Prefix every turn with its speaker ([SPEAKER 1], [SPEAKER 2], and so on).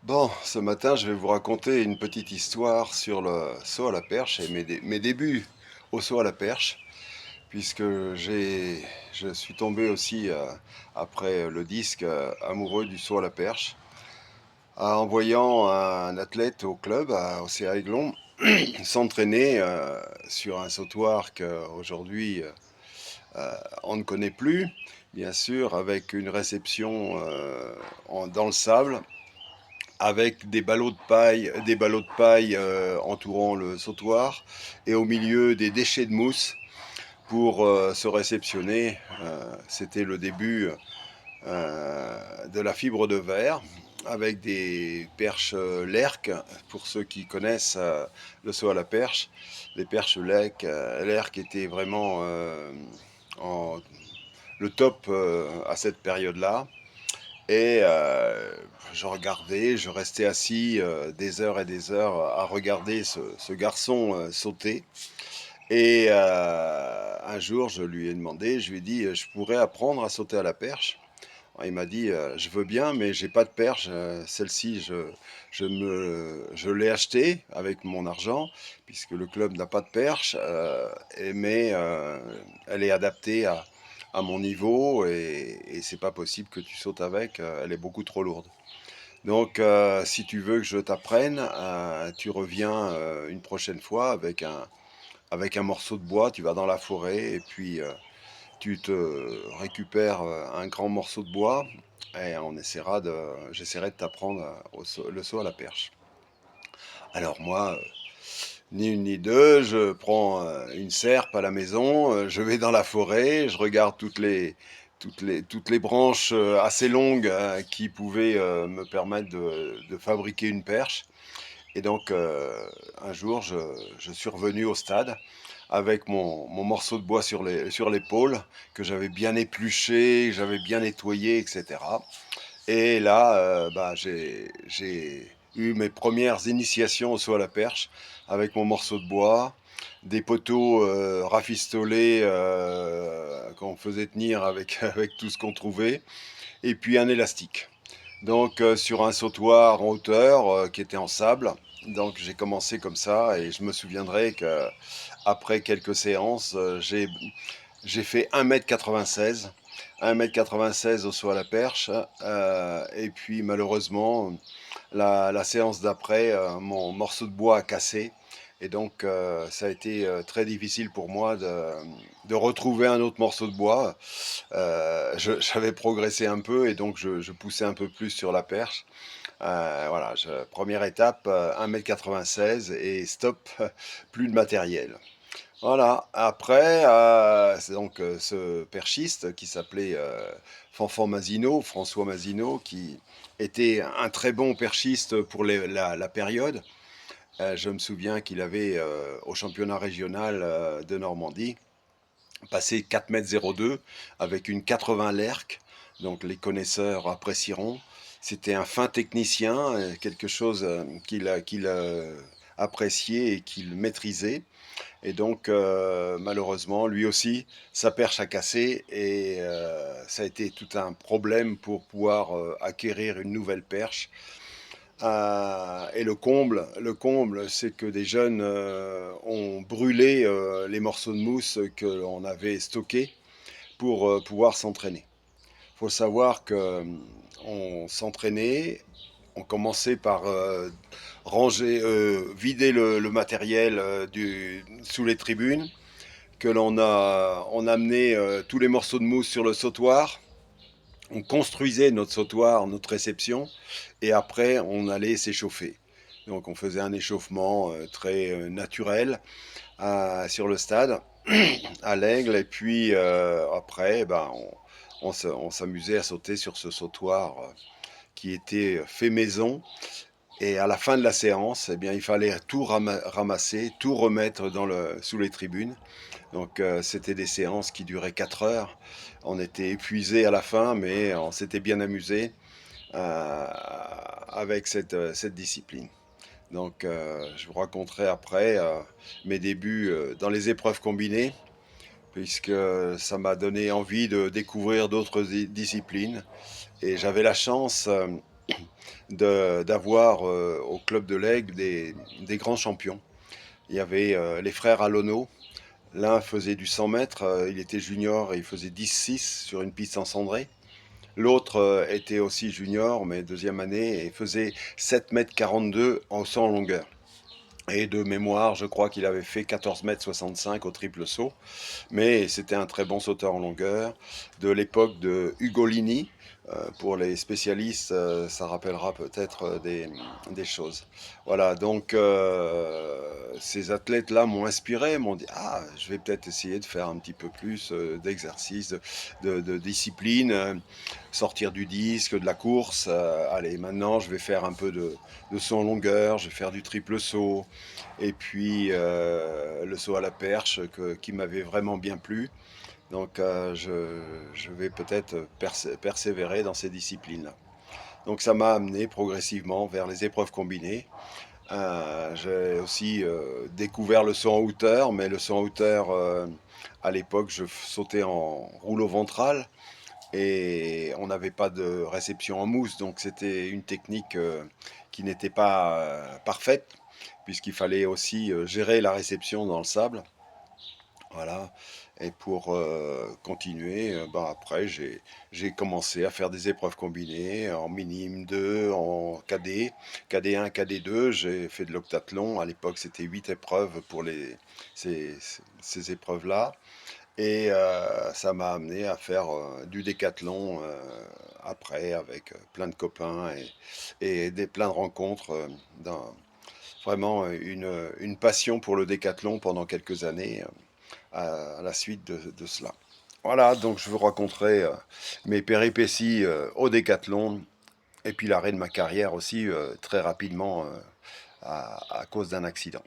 [SPEAKER 1] Bon, ce matin, je vais vous raconter une petite histoire sur le saut à la perche et mes débuts au saut à la perche, puisque je suis tombé aussi, après le disque, amoureux du saut à la perche, en voyant un athlète au club, à Océa Aiglon, s'entraîner sur un sautoir qu'aujourd'hui on ne connaît plus, bien sûr, avec une réception dans le sable, avec des ballots de paille entourant le sautoir, et au milieu des déchets de mousse pour se réceptionner. C'était le début de la fibre de verre, avec des perches lerques, pour ceux qui connaissent le saut à la perche. Les perches lerques étaient vraiment en, le top à cette période-là. Et je regardais, je restais assis des heures et des heures à regarder ce garçon sauter. Et un jour, je lui ai demandé, je lui ai dit, je pourrais apprendre à sauter à la perche. Alors, il m'a dit, je veux bien, mais j'ai pas de perche. Celle-ci, je l'ai achetée avec mon argent, puisque le club n'a pas de perche, mais elle est adaptée à mon niveau, et c'est pas possible que tu sautes avec, elle est beaucoup trop lourde. Donc, si tu veux que je t'apprenne, tu reviens une prochaine fois avec un morceau de bois, tu vas dans la forêt et puis tu te récupères un grand morceau de bois, et j'essaierai de t'apprendre le saut à la perche. Alors moi, ni une ni deux, je prends une serpe à la maison, je vais dans la forêt, je regarde toutes les branches assez longues qui pouvaient me permettre de fabriquer une perche. Et donc, un jour, je suis revenu au stade avec mon morceau de bois sur l'épaule, que j'avais bien épluché, que j'avais bien nettoyé, etc. Et là, j'ai eu mes premières initiations au saut à la perche avec mon morceau de bois, des poteaux rafistolés qu'on faisait tenir avec, avec tout ce qu'on trouvait, et puis un élastique. Donc sur un sautoir en hauteur qui était en sable. Donc j'ai commencé comme ça, et je me souviendrai qu'après quelques séances, j'ai fait 1,96 m. 1,96 m au saut à la perche. Et puis malheureusement, la séance d'après, mon morceau de bois a cassé. Et donc ça a été très difficile pour moi de retrouver un autre morceau de bois. J'avais progressé un peu, et donc je poussais un peu plus sur la perche. Voilà, première étape, 1,96 m et stop, plus de matériel. Voilà, après, c'est donc ce perchiste qui s'appelait Fanfan Mazineau, François Mazineau, qui était un très bon perchiste pour la période. Je me souviens qu'il avait, au championnat régional de Normandie, passé 4,02 m avec une 80 Lerc, donc les connaisseurs apprécieront. C'était un fin technicien, quelque chose qu'il appréciait et qu'il maîtrisait. Et donc, malheureusement, lui aussi, sa perche a cassé, et ça a été tout un problème pour pouvoir acquérir une nouvelle perche. Et le comble, c'est que des jeunes ont brûlé les morceaux de mousse que l'on avait stockés pour pouvoir s'entraîner. Il faut savoir que on s'entraînait, on commençait par vider le matériel sous les tribunes, que on amenait tous les morceaux de mousse sur le sautoir, on construisait notre sautoir, notre réception, et après on allait s'échauffer. Donc on faisait un échauffement très naturel sur le stade, à l'Aigle, et puis après, on s'amusait à sauter sur ce sautoir qui était fait maison. Et à la fin de la séance, eh bien, il fallait tout ramasser, tout remettre sous les tribunes. Donc c'était des séances qui duraient 4 heures. On était épuisés à la fin, mais on s'était bien amusé avec cette discipline. Donc je vous raconterai après mes débuts dans les épreuves combinées, puisque ça m'a donné envie de découvrir d'autres disciplines. Et j'avais la chance d'avoir au club de l'Aigle des grands champions. Il y avait les frères Alonneau. L'un faisait du 100 mètres, il était junior et il faisait 10,6 sur une piste en cendrée. L'autre était aussi junior, mais deuxième année, et faisait 7 mètres 42 en 100 longueur. Et de mémoire, je crois qu'il avait fait 14 mètres 65 au triple saut. Mais c'était un très bon sauteur en longueur. De l'époque de Ugolini, pour les spécialistes, ça rappellera peut-être des choses. Voilà, donc ces athlètes-là m'ont inspiré, m'ont dit, ah, je vais peut-être essayer de faire un petit peu plus d'exercice, de discipline, sortir du disque, de la course. Allez, maintenant, je vais faire un peu de saut en longueur, je vais faire du triple saut, et puis le saut à la perche qui m'avait vraiment bien plu. Donc je vais peut-être persévérer dans ces disciplines-là. Donc ça m'a amené progressivement vers les épreuves combinées. J'ai aussi découvert le saut en hauteur, mais le saut en hauteur, à l'époque, je sautais en rouleau ventral et on n'avait pas de réception en mousse, donc c'était une technique qui n'était pas parfaite, puisqu'il fallait aussi gérer la réception dans le sable. Voilà. Et pour continuer, après, j'ai commencé à faire des épreuves combinées en minime 2, en KD, KD1, KD2. J'ai fait de l'octathlon. À l'époque, c'était 8 épreuves pour ces épreuves-là. Et ça m'a amené à faire du décathlon après, avec plein de copains et plein de rencontres. Vraiment une passion pour le décathlon pendant quelques années à la suite de cela. Voilà, donc je vous raconterai mes péripéties au décathlon et puis l'arrêt de ma carrière aussi très rapidement à cause d'un accident.